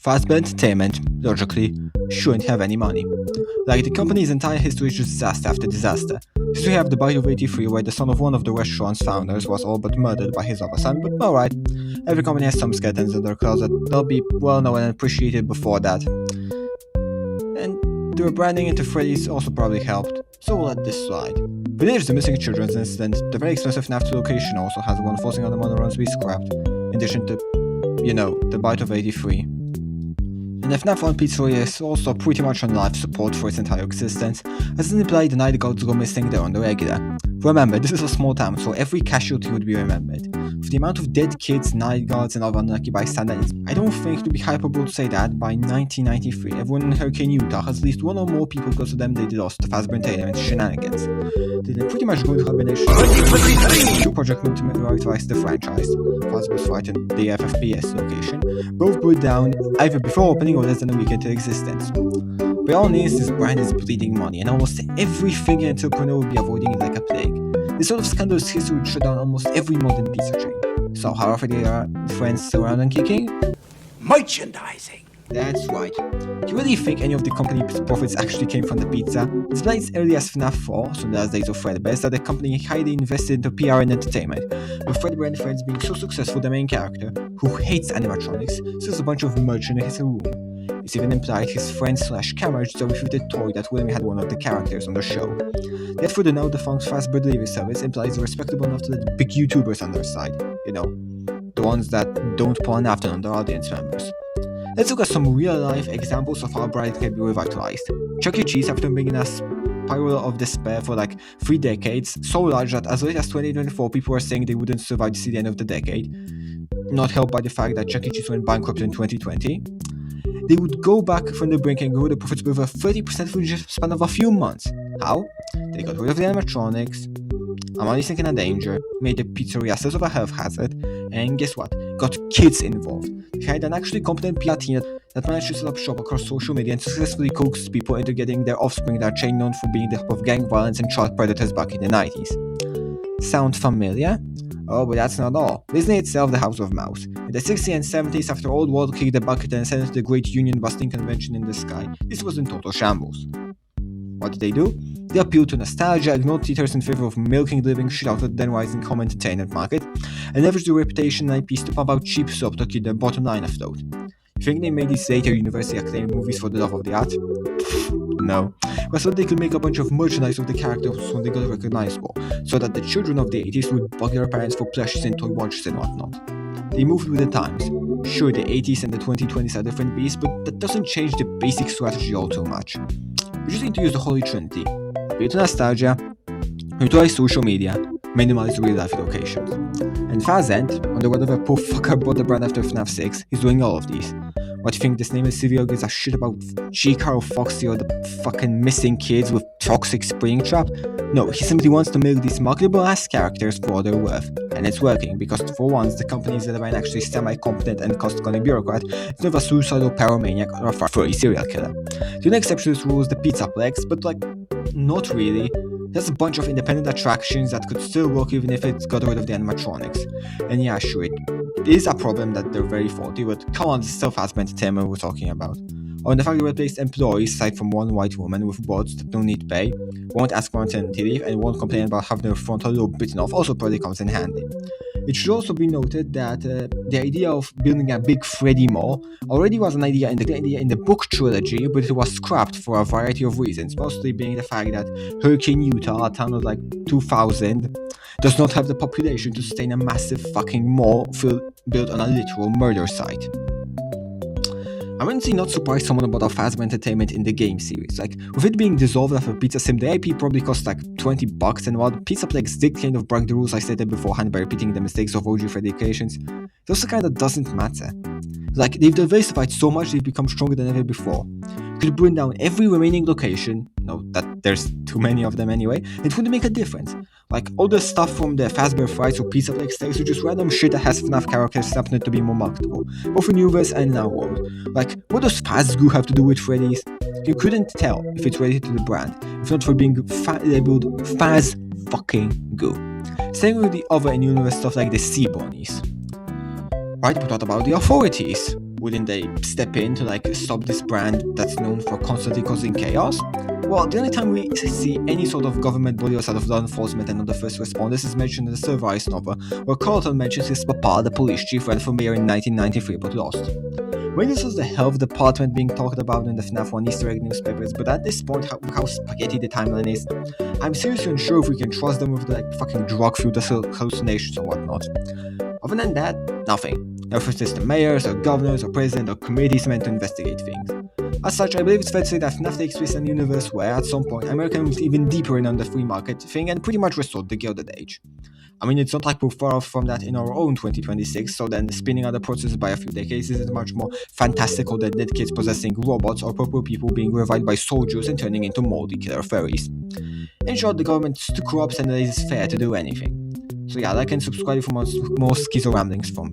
Fazbear Entertainment, logically, shouldn't have any money. Like, the company's entire history is just disaster after disaster. Since we have the Bite of 83 where the son of one of the restaurant's founders was all but murdered by his other son, but alright. Every company has some skeletons in their closet. They'll be well known and appreciated before that. And the rebranding into Freddy's also probably helped, so we'll let this slide. But there's the missing children's incident. The very expensive FNAF 2 location also has one forcing on the monoruns to be scrapped, in addition to, the Bite of 83. And the FNAF 1 pizzeria is also pretty much on life support for its entire existence, as in the play the night gods go missing there on the regular. Remember, this is a small town, so every casualty would be remembered. For the amount of dead kids, night guards, and other unlucky bystanders, I don't think it would be hyperbole to say that by 1993, everyone in Hurricane, Utah has at least one or more people close to them they lost to Fazbear Entertainment shenanigans. They did pretty much good combination of two projects meant to revitalize the franchise, Fazbear's Fright and the FFPS location, both brought down either before opening or less than a week into existence. By all means, this brand is bleeding money, and almost everything an entrepreneur will be avoiding it like a plague. This sort of scandalous history would shut down almost every modern pizza chain. So how are their friends still around and kicking? Merchandising! That's right. Do you really think any of the company's profits actually came from the pizza? Despite as early as FNAF 4, so the last days of Fazbear, that the company highly invested into PR and entertainment, with Fazbear and friends being so successful the main character, who hates animatronics, sells a bunch of merch in his room. It's even implied his friend/camera just a refuted toy that willingly had one of the characters on the show. Yet for the now defunct Fazbear delivery service implies respectable enough to let big YouTubers on their side. The ones that don't pull an afternoon on their audience members. Let's look at some real-life examples of how a brand can be revitalized. Chuck E. Cheese, after being in a spiral of despair for like 3 decades, so large that as late as 2024 people were saying they wouldn't survive to see the end of the decade, not helped by the fact that Chuck E. Cheese went bankrupt in 2020, they would go back from the brink and grow the profits by over 30% within the span of a few months. How? They got rid of the animatronics, a money sinking in danger, made the pizzeria less of a health hazard, and guess what? Got kids involved. They had an actually competent PR team that managed to set up shop across social media and successfully coaxed people into getting their offspring that chain known for being the hub of gang violence and child predators back in the 90s. Sound familiar? Oh, but that's not all. Disney itself, the House of Mouse. In the 60s and 70s, after Old World kicked the bucket and sent it to the Great Union-busting convention in the sky, this was in total shambles. What did they do? They appealed to nostalgia, ignored theaters in favor of milking the living shit out of the then rising home entertainment market, and leveraged their reputation and IPs to pump out cheap soap to keep their bottom line afloat. You think they made these later university acclaimed movies for the love of the art? No. It was so they could make a bunch of merchandise of the characters when they got recognizable, so that the children of the 80s would bug their parents for plushes and toy watches and whatnot. They moved with the times. Sure, the 80s and the 2020s are different beasts, but that doesn't change the basic strategy all too much. We just need to use the Holy Trinity. Appeal to nostalgia, utilize social media, minimize real-life locations. And Fazend, on the word of a poor fucker bought the brand after FNAF 6, is doing all of these. What, do you think this name is Silvio gives a shit about Chica or Foxy or the fucking missing kids with toxic spring trap? No, he simply wants to milk these marketable-ass characters for all they're worth. And it's working, because for once, the company is led by an actually semi-competent and cost-cutting bureaucrat instead of a suicidal pyromaniac or a furry serial killer. The only exception to this rule is the Pizzaplex, but not really. There's a bunch of independent attractions that could still work even if it got rid of the animatronics. And yeah, sure, it is a problem that they're very faulty, but come on, this is still Fazbear Entertainment we're talking about. Or in the fact that replaced employees, aside from one white woman with bots that don't need pay, won't ask for maternity leave, and won't complain about having their frontal lobe bitten off, also probably comes in handy. It should also be noted that the idea of building a big Freddy mall already was an idea in the book trilogy, but it was scrapped for a variety of reasons, mostly being the fact that Hurricane, Utah, a town of 2,000, does not have the population to sustain a massive fucking mall built on a literal murder site. I'm honestly not surprised someone bought a Fazbear Entertainment in the game series. With it being dissolved after Pizza Sim, the IP probably cost $20, and while Pizzaplex did kind of break the rules I stated beforehand by repeating the mistakes of OG Freddy creations, it also kinda doesn't matter. They've diversified so much they've become stronger than ever before. You could bring down every remaining location, that there's too many of them anyway, and it wouldn't make a difference. All the stuff from the Fazbear Frights or Pizzaplex stays to just random shit that has FNAF characters snapping it to be more marketable, both in universe and in our world. What does Fazgoo have to do with Freddy's? You couldn't tell if it's related to the brand, if not for being labeled Faz fucking Goo. Same with the other in-universe stuff like the Sea Bunnies. Right, but what about the authorities? wouldn't they step in to stop this brand that's known for constantly causing chaos? Well, the only time we see any sort of government body or sort of law enforcement and other first responders is mentioned in the Sir Rice novel, where Carlton mentions his papa, the police chief, ran for mayor in 1993 but lost. When this was the health department being talked about in the FNAF 1 Easter egg newspapers, but at this point, how spaghetti the timeline is, I'm seriously unsure if we can trust them with the fucking drug-fueled hallucinations or whatnot. Other than that, nothing. No system mayors, or governors, or president, or committees meant to investigate things. As such, I believe it's fair to say that FNAF takes place in a universe where, at some point, America moved even deeper in on the free market thing and pretty much restored the Gilded Age. I mean, it's not like we're far off from that in our own 2026, so then spinning out the process by a few decades isn't much more fantastical than dead kids possessing robots or purple people being revived by soldiers and turning into moldy killer fairies. In short, the government's too corrupt and it is fair to do anything. So yeah, like and subscribe for more schizo ramblings from